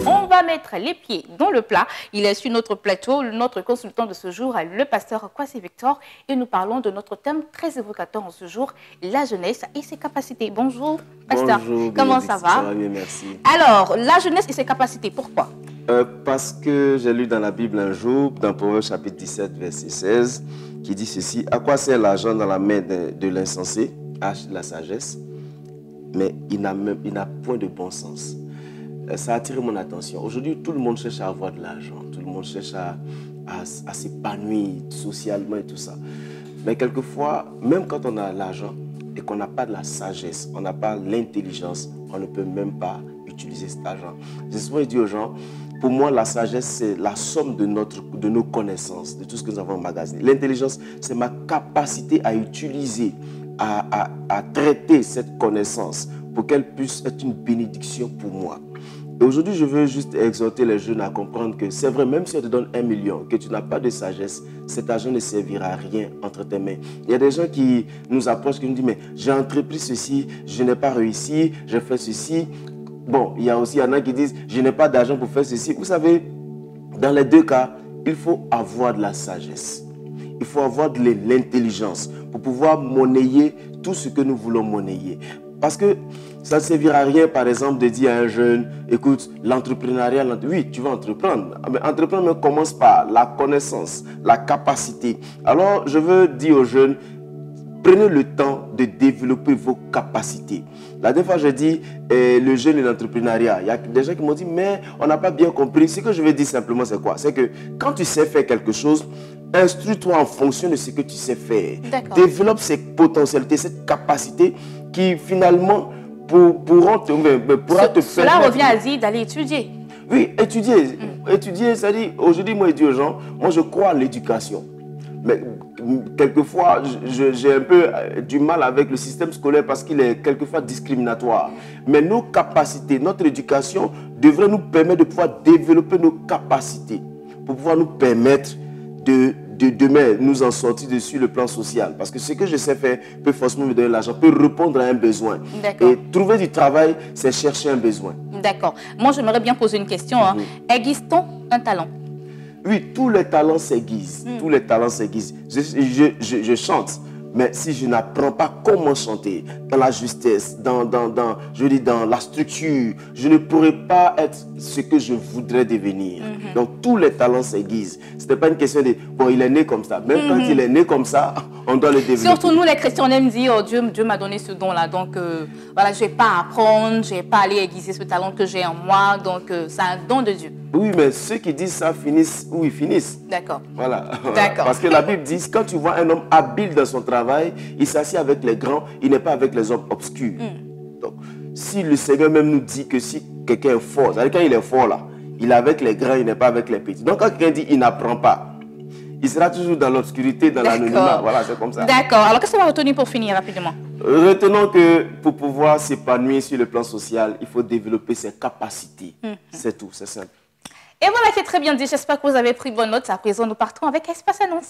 On va mettre les pieds dans le plat. Il est sur notre plateau, notre consultant de ce jour, le pasteur Kwasi Victor, et nous parlons de notre thème très évocateur en ce jour, la jeunesse et ses capacités. Bonjour, pasteur. Bonjour, comment ça va? Ça va bien, merci. Alors, la jeunesse et ses capacités, pourquoi? Parce que j'ai lu dans la Bible un jour, dans Proverbes chapitre 17, verset 16, qui dit ceci: à quoi sert l'argent dans la main de l'insensé? Hache la sagesse, mais il n'a point de bon sens. Ça a attiré mon attention. Aujourd'hui, tout le monde cherche à avoir de l'argent. Tout le monde cherche à s'épanouir socialement et tout ça. Mais quelquefois, même quand on a l'argent et qu'on n'a pas de la sagesse, on n'a pas l'intelligence, on ne peut même pas utiliser cet argent. J'ai souvent dit aux gens, pour moi, la sagesse, c'est la somme de nos connaissances, de tout ce que nous avons emmagasiné. L'intelligence, c'est ma capacité à utiliser, à traiter cette connaissance pour qu'elle puisse être une bénédiction pour moi. Et aujourd'hui, je veux juste exhorter les jeunes à comprendre que c'est vrai, même si on te donne 1 million, que tu n'as pas de sagesse, cet argent ne servira à rien entre tes mains. Il y a des gens qui nous approchent, qui nous disent, mais j'ai entrepris ceci, je n'ai pas réussi, j'ai fait ceci. Bon, il y en a qui disent, je n'ai pas d'argent pour faire ceci. Vous savez, dans les deux cas, il faut avoir de la sagesse. Il faut avoir de l'intelligence pour pouvoir monnayer tout ce que nous voulons monnayer. Parce que ça ne servira à rien, par exemple, de dire à un jeune, écoute, l'entrepreneuriat, oui, tu vas entreprendre. Mais entreprendre commence par la connaissance, la capacité. Alors, je veux dire aux jeunes, prenez le temps de développer vos capacités. La dernière fois, j'ai dit le jeune et l'entrepreneuriat. Il y a des gens qui m'ont dit, mais on n'a pas bien compris. Ce que je veux dire simplement, c'est quoi? C'est que quand tu sais faire quelque chose, instruis-toi en fonction de ce que tu sais faire. Développe ces potentialités, cette capacité qui finalement pourra te permettre... Cela revient à dire d'aller étudier. Oui, étudier. Étudier, c'est-à-dire, aujourd'hui, moi, je dis aux gens, moi, je crois à l'éducation. Mais quelquefois, j'ai un peu du mal avec le système scolaire parce qu'il est quelquefois discriminatoire. Mais nos capacités, notre éducation devrait nous permettre de pouvoir développer nos capacités pour pouvoir nous permettre de demain nous en sortir dessus le plan social. Parce que ce que je sais faire peut forcément me donner l'argent, peut répondre à un besoin. Et trouver du travail, c'est chercher un besoin. D'accord. Moi, j'aimerais bien poser une question. Aiguise-t-on un talent? Oui, tous les talents s'aiguisent. Tous les talents s'aiguisent. Je chante. Mais si je n'apprends pas comment chanter, dans la justesse, dans la structure, je ne pourrai pas être ce que je voudrais devenir. Donc, tous les talents s'aiguisent. Ce n'est pas une question de, bon, il est né comme ça. Même quand il est né comme ça, on doit le développer. Surtout nous, les chrétiens, on aime dire, oh, Dieu m'a donné ce don-là. Donc, voilà, je ne vais pas apprendre, je ne vais pas aller aiguiser ce talent que j'ai en moi. Donc, c'est un don de Dieu. Oui, mais ceux qui disent ça finissent où ils finissent. D'accord. Voilà. Parce que la Bible dit, quand tu vois un homme habile dans son travail, il s'assied avec les grands, il n'est pas avec les hommes obscurs. Donc, si le Seigneur même nous dit que si quelqu'un est fort, c'est-à-dire quand il est fort là, il est avec les grands, il n'est pas avec les petits. Donc, quand quelqu'un dit il n'apprend pas, il sera toujours dans l'obscurité, dans l'anonymat. Voilà, c'est comme ça. D'accord. Alors, qu'est-ce qu'on va retenir pour finir rapidement? Retenons que pour pouvoir s'épanouir sur le plan social, il faut développer ses capacités. C'est tout, c'est simple. Et voilà qui est très bien dit. J'espère que vous avez pris bonne note. À présent, nous partons avec Espace Annonce.